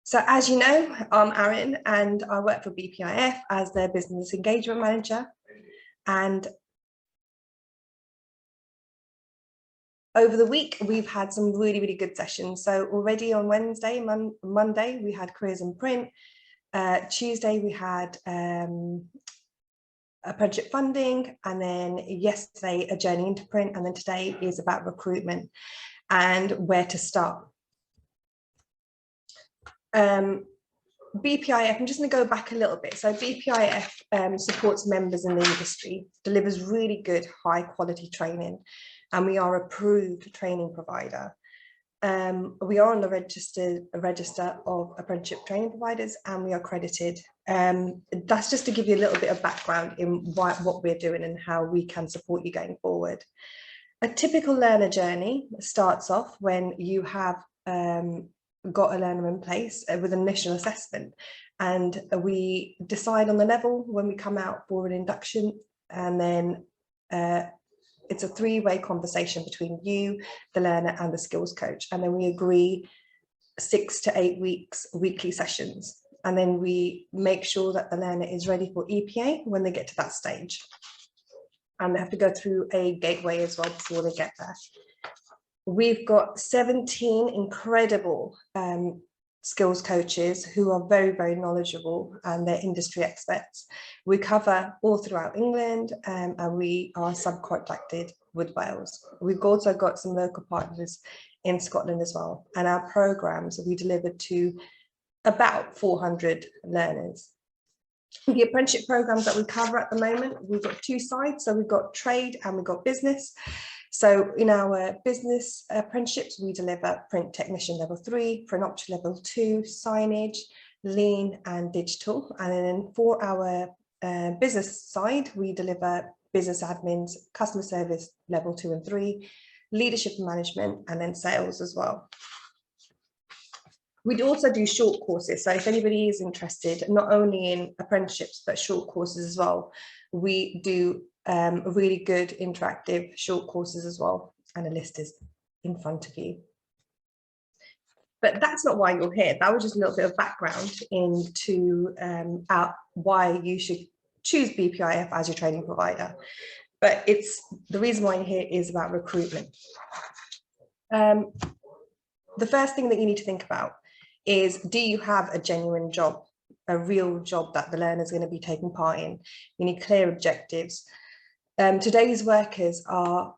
So as you know, I'm Aaron and I work for BPIF as their Business Engagement Manager. And over the week, we've had some really good sessions. So already on Wednesday, Monday, we had Careers in Print. Tuesday, we had apprenticeship funding. And then yesterday, a journey into print. And then today is about recruitment and where to start. BPIF, I'm just going to go back a little bit. So BPIF supports members in the industry, delivers really good high quality training, and we are approved training provider. We are on the register of apprenticeship training providers, and we are accredited. That's just to give you a little bit of background in what we're doing and how we can support you going forward. A typical learner journey starts off when you have got a learner in place with an initial assessment, and we decide on the level when we come out for an induction, and then it's a three-way conversation between you, the learner, and the skills coach, and then we agree 6 to 8 weeks weekly sessions, and then we make sure that the learner is ready for EPA when they get to that stage, and they have to go through a gateway as well before they get there. We've got 17 incredible skills coaches who are very knowledgeable, and they're industry experts. We cover all throughout England, and we are subcontracted with Wales. We've also got some local partners in Scotland as well. And our programs, we deliver to about 400 learners. The apprenticeship programs that we cover at the moment, we've got two sides. So we've got trade and we've got business. So in our business apprenticeships, we deliver print technician level 3, print option level 2, signage, lean and digital. And then for our business side, we deliver business admins, customer service level 2 and 3, leadership and management, and then sales as well. We'd also do short courses. So if anybody is interested, not only in apprenticeships, but short courses as well, we do really good interactive short courses as well, and a list is in front of you. But that's not why you're here. That was just a little bit of background into why you should choose BPIF as your training provider. But the reason why you're here is about recruitment. The first thing that you need to think about is, do you have a genuine job, a real job that the learner is going to be taking part in? You need clear objectives. Today's workers are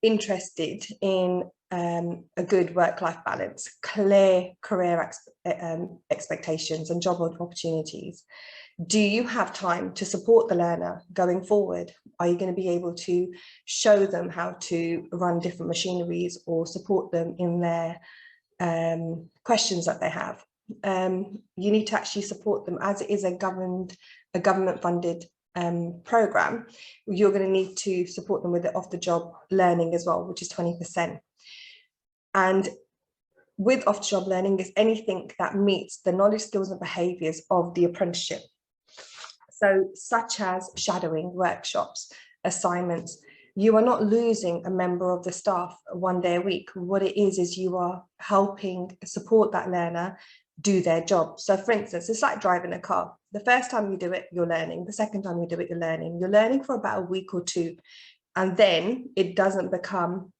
interested in a good work-life balance, clear career expectations and job opportunities. Do you have time to support the learner going forward? Are you going to be able to show them how to run different machineries or support them in their questions that they have? You need to actually support them, as it is a government-funded program. You're going to need to support them with the off-the-job learning as well, which is 20%. And with off-the-job learning is anything that meets the knowledge, skills and behaviours of the apprenticeship. So such as shadowing, workshops, assignments. You are not losing a member of the staff one day a week. What it is you are helping support that learner do their job. So for instance, it's like driving a car. The first time you do it, you're learning. The second time you do it, you're learning. You're learning for about a week or two. And then it doesn't become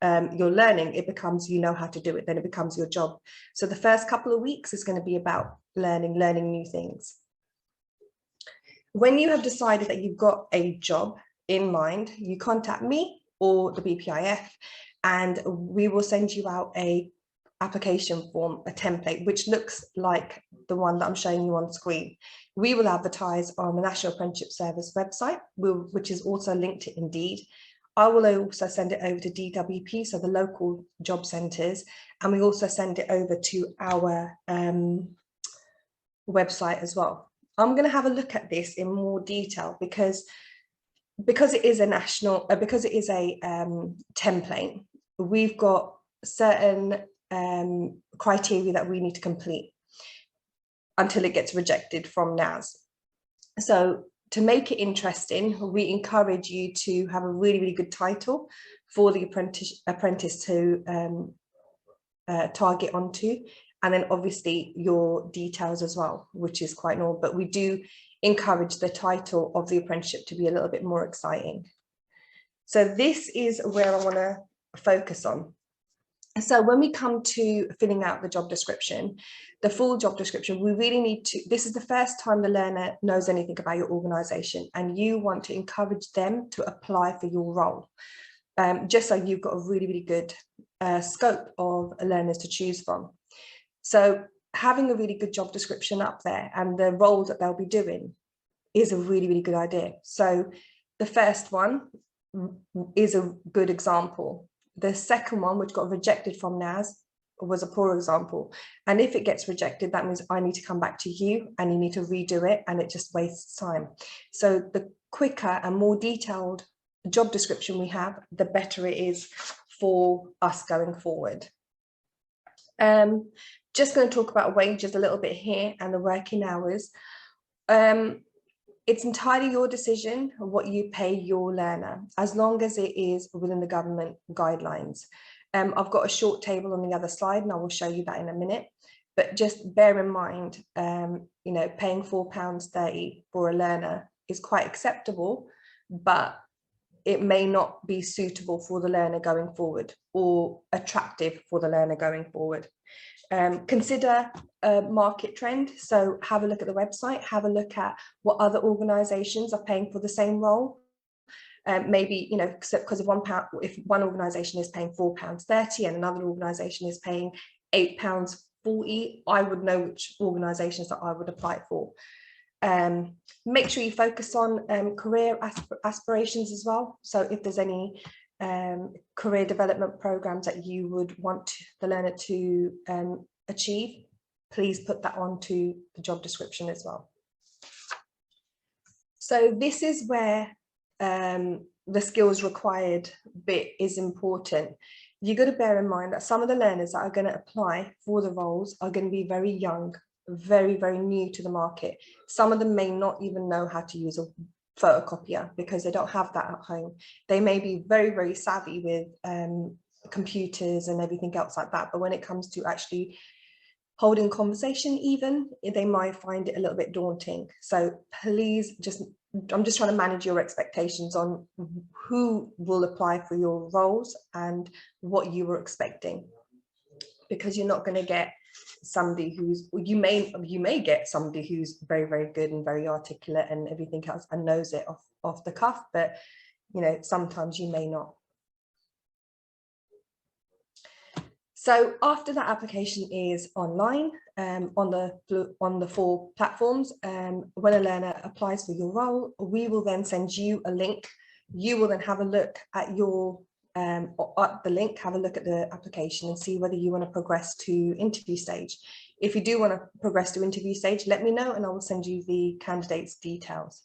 your learning, it becomes you know how to do it, then it becomes your job. So the first couple of weeks is going to be about learning new things. When you have decided that you've got a job in mind, you contact me or the BPIF, and we will send you out a application form, a template, which looks like the one that I'm showing you on screen. We will advertise on the National Apprenticeship Service website, which is also linked to Indeed. I will also send it over to DWP, so the local job centres, and we also send it over to our website as well. I'm going to have a look at this in more detail because it is a national, because it is a template. We've got certain criteria that we need to complete until it gets rejected from NAS. So to make it interesting, we encourage you to have a really good title for the apprentice to target onto, and then obviously your details as well, which is quite normal, but we do encourage the title of the apprenticeship to be a little bit more exciting. So this is where I want to focus on. So when we come to filling out the job description, the full job description, we really need to, this is the first time the learner knows anything about your organisation, and you want to encourage them to apply for your role, just so you've got a really, really good scope of learners to choose from. So having a really good job description up there and the roles that they'll be doing is a really, really good idea. So the first one is a good example. The second one, which got rejected from NAS, was a poor example. And if it gets rejected, that means I need to come back to you and you need to redo it, and it just wastes time. So the quicker and more detailed job description we have, the better it is for us going forward. Just going to talk about wages a little bit here and the working hours. It's entirely your decision what you pay your learner, as long as it is within the government guidelines. I've got a short table on the other slide, and I will show you that in a minute. But just bear in mind, you know, paying £4.30 for a learner is quite acceptable, but it may not be suitable for the learner going forward or attractive for the learner going forward. Consider a market trend. So have a look at the website, have a look at what other organisations are paying for the same role. Maybe, you know, because of £1, if one organisation is paying £4.30 and another organisation is paying £8.40, I would know which organisations that I would apply for. Make sure you focus on career aspirations as well. So if there's any career development programs that you would want the learner to achieve, please put that onto the job description as well. So this is where the skills required bit is important. You've got to bear in mind that some of the learners that are going to apply for the roles are going to be very young, very, very new to the market. Some of them may not even know how to use a photocopier because they don't have that at home. They may be very, very savvy with computers and everything else like that, but when it comes to actually holding conversation, even, they might find it a little bit daunting. So please, I'm just trying to manage your expectations on who will apply for your roles and what you were expecting, because you're not going to get somebody who's, you may get somebody who's very, very good and very articulate and everything else and knows it off the cuff, but you know, sometimes you may not. So after that application is online on the 4 platforms, when a learner applies for your role, we will then send you a link. You will then have a look at your at the link, have a look at the application and see whether you want to progress to interview stage. If you do want to progress to interview stage, let me know and I will send you the candidates' details.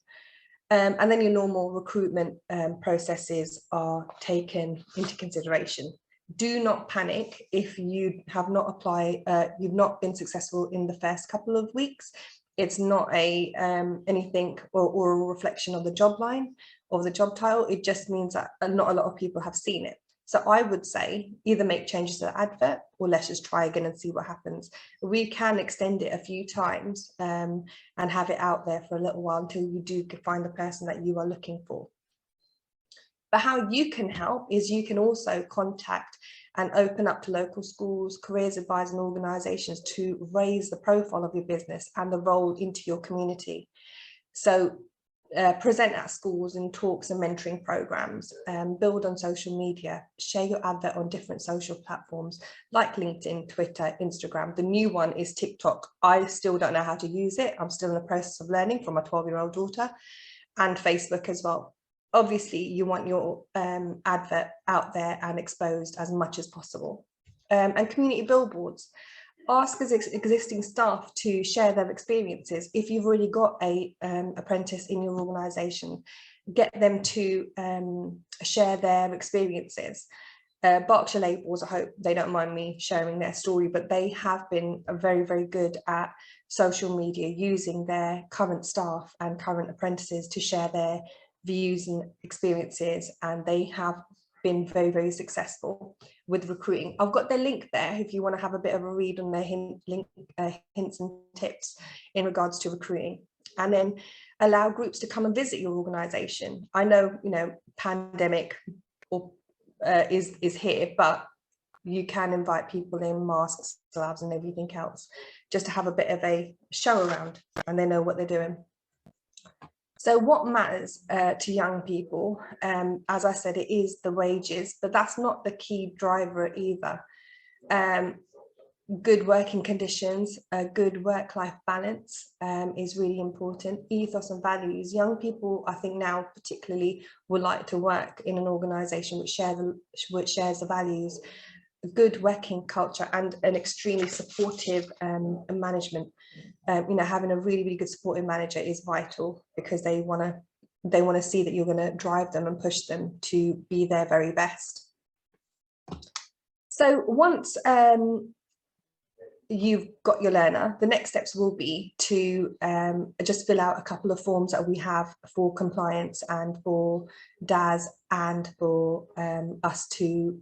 And then your normal recruitment processes are taken into consideration. Do not panic if you have not applied, you've not been successful in the first couple of weeks. It's not a anything or a reflection of the job line or the job title. It just means that not a lot of people have seen it. So I would say either make changes to the advert or let's just try again and see what happens. We can extend it a few times and have it out there for a little while until you do find the person that you are looking for. But how you can help is you can also contact and open up to local schools, careers advising organisations to raise the profile of your business and the role into your community. So present at schools in talks and mentoring programs, build on social media, share your advert on different social platforms like LinkedIn, Twitter, Instagram. The new one is TikTok. I still don't know how to use it. I'm still in the process of learning from my 12-year-old daughter, and Facebook as well. Obviously, you want your advert out there and exposed as much as possible. And community billboards. Ask existing staff to share their experiences. If you've already got a apprentice in your organisation, get them to share their experiences. Berkshire Labels, I hope they don't mind me sharing their story, but they have been very, very good at social media, using their current staff and current apprentices to share their views and experiences, and they have been very, very successful with recruiting. I've got their link there if you want to have a bit of a read on their hints and tips in regards to recruiting. And then allow groups to come and visit your organization. I know, you know, pandemic is here, but you can invite people in, masks, gloves and everything else, just to have a bit of a show around and they know what they're doing. So what matters to young people, as I said, it is the wages, but that's not the key driver either. Good working conditions, a good work-life balance is really important. Ethos and values. Young people, I think now particularly, would like to work in an organisation which shares the values. A good working culture and an extremely supportive management. You know, having a really, really good supportive manager is vital, because they want to see that you're going to drive them and push them to be their very best. So once you've got your learner, the next steps will be to just fill out a couple of forms that we have for compliance and for DAS and for us to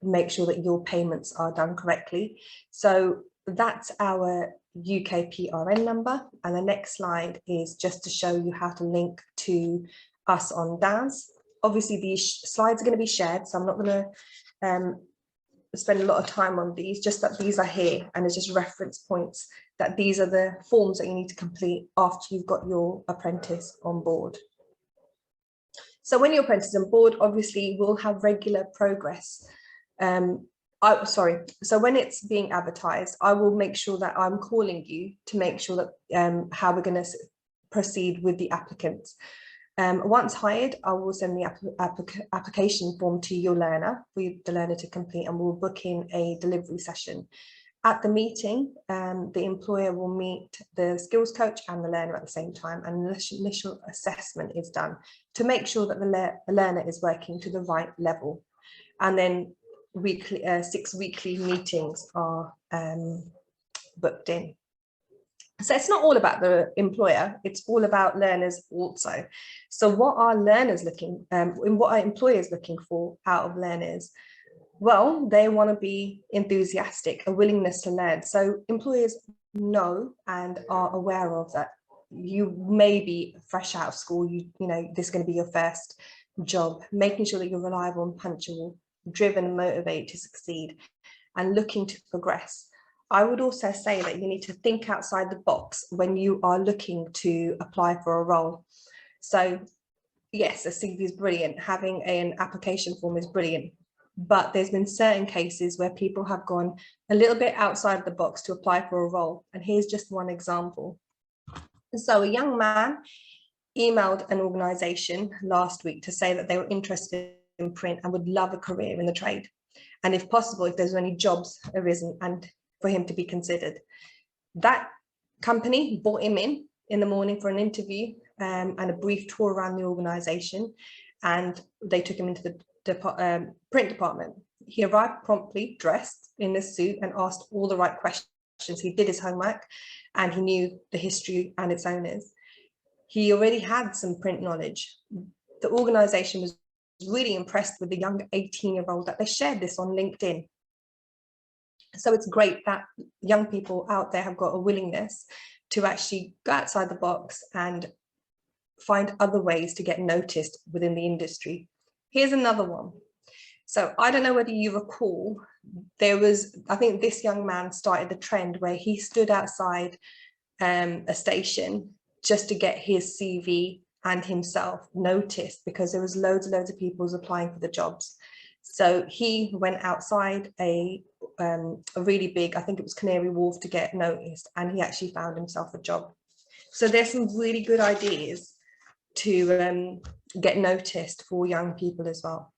make sure that your payments are done correctly. So that's our UK PRN number, and the next slide is just to show you how to link to us on DAS. Obviously these slides are going to be shared, so I'm not going to spend a lot of time on these, just that these are here and it's just reference points that these are the forms that you need to complete after you've got your apprentice on board. So when your apprentice is on board, obviously we'll have regular progress. So when it's being advertised, I will make sure that I'm calling you to make sure that how we're going to proceed with the applicants. Once hired, I will send the application form to your learner for the learner to complete, and we'll book in a delivery session. At the meeting, the employer will meet the skills coach and the learner at the same time, and an initial assessment is done to make sure that the learner is working to the right level. And then 6 weekly meetings are booked in. So it's not all about the employer, it's all about learners also. So what are learners looking, what are employers looking for out of learners? Well, they want to be enthusiastic, a willingness to learn. So employers know and are aware of that you may be fresh out of school, you know, this is going to be your first job, making sure that you're reliable and punctual, driven and motivated to succeed, and looking to progress. I would also say that you need to think outside the box when you are looking to apply for a role. So yes, a CV is brilliant, having an application form is brilliant, but there's been certain cases where people have gone a little bit outside the box to apply for a role. And here's just one example. So a young man emailed an organisation last week to say that they were interested in print and would love a career in the trade. And if possible, if there's any jobs arisen, and for him to be considered. That company brought him in the morning for an interview and a brief tour around the organisation, and they took him into the print department. He arrived promptly dressed in a suit and asked all the right questions. He did his homework and he knew the history and its owners. He already had some print knowledge. The organisation was really impressed with the young 18-year-old that they shared this on LinkedIn. So it's great that young people out there have got a willingness to actually go outside the box and find other ways to get noticed within the industry. Here's another one. So I don't know whether you recall, there was, I think this young man started the trend where he stood outside a station just to get his CV and himself noticed, because there was loads of people applying for the jobs. So he went outside a really big, I think it was Canary Wharf, to get noticed, and he actually found himself a job. So there's some really good ideas to get noticed for young people as well.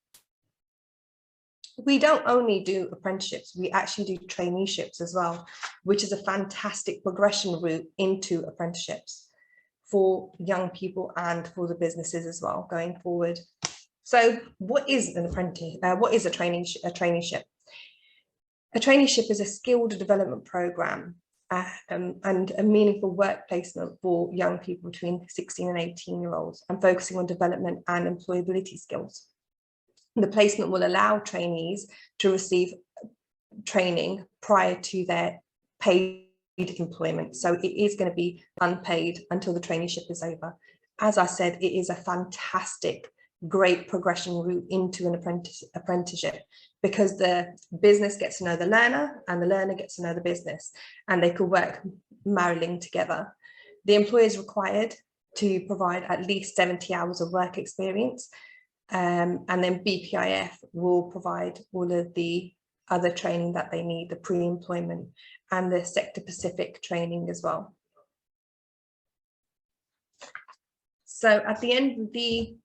We don't only do apprenticeships, we actually do traineeships as well, which is a fantastic progression route into apprenticeships for young people and for the businesses as well going forward. So what is an apprentice? What is a traineeship? A traineeship is a skilled development program and a meaningful work placement for young people between 16 and 18-year-olds, and focusing on development and employability skills. The placement will allow trainees to receive training prior to their paid employment. So it is going to be unpaid until the traineeship is over. As I said, it is a fantastic, great progression route into an apprenticeship, because the business gets to know the learner and the learner gets to know the business, and they could work marrying together. The employer is required to provide at least 70 hours of work experience, and then BPIF will provide all of the other training that they need, the pre-employment and the sector-specific training as well. So at the end of the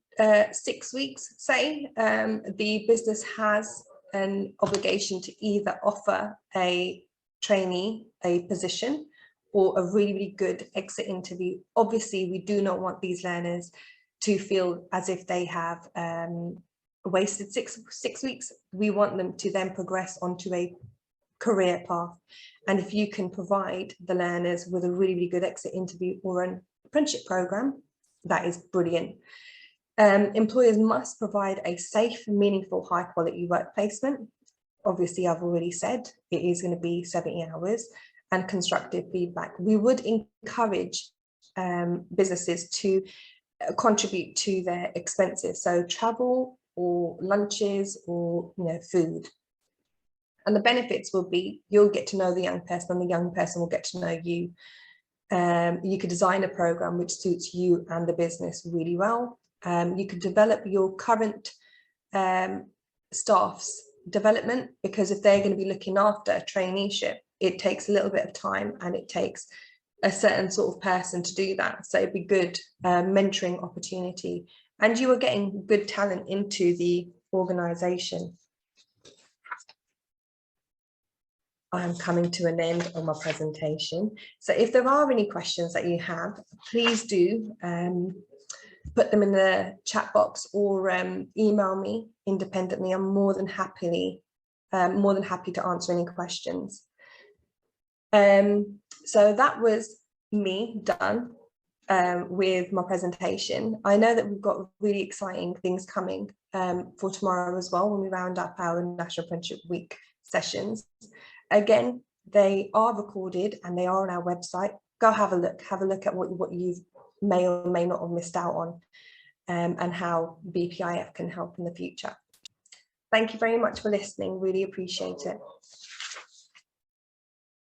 6 weeks, say, the business has an obligation to either offer a trainee a position or a really, really good exit interview. Obviously, we do not want these learners to feel as if they have wasted six weeks. We want them to then progress onto a career path. And if you can provide the learners with a really, really good exit interview or an apprenticeship program, that is brilliant. Employers must provide a safe, meaningful, high quality work placement. Obviously, I've already said it is going to be 70 hours and constructive feedback. We would encourage businesses to contribute to their expenses, so travel or lunches or food. And the benefits will be you'll get to know the young person and the young person will get to know you. You could design a program which suits you and the business really well. You could develop your current staff's development, because if they're going to be looking after a traineeship, it takes a little bit of time and it takes a certain sort of person to do that. So it'd be good mentoring opportunity, and you are getting good talent into the organisation. I'm coming to an end of my presentation. So if there are any questions that you have, please do put them in the chat box or email me independently. I'm more than happy to answer any questions. So that was me done with my presentation. I know that we've got really exciting things coming for tomorrow as well, when we round up our National Apprenticeship Week sessions. Again, they are recorded and they are on our website. Go have a look at what you may or may not have missed out on, and how BPIF can help in the future. Thank you very much for listening, really appreciate it.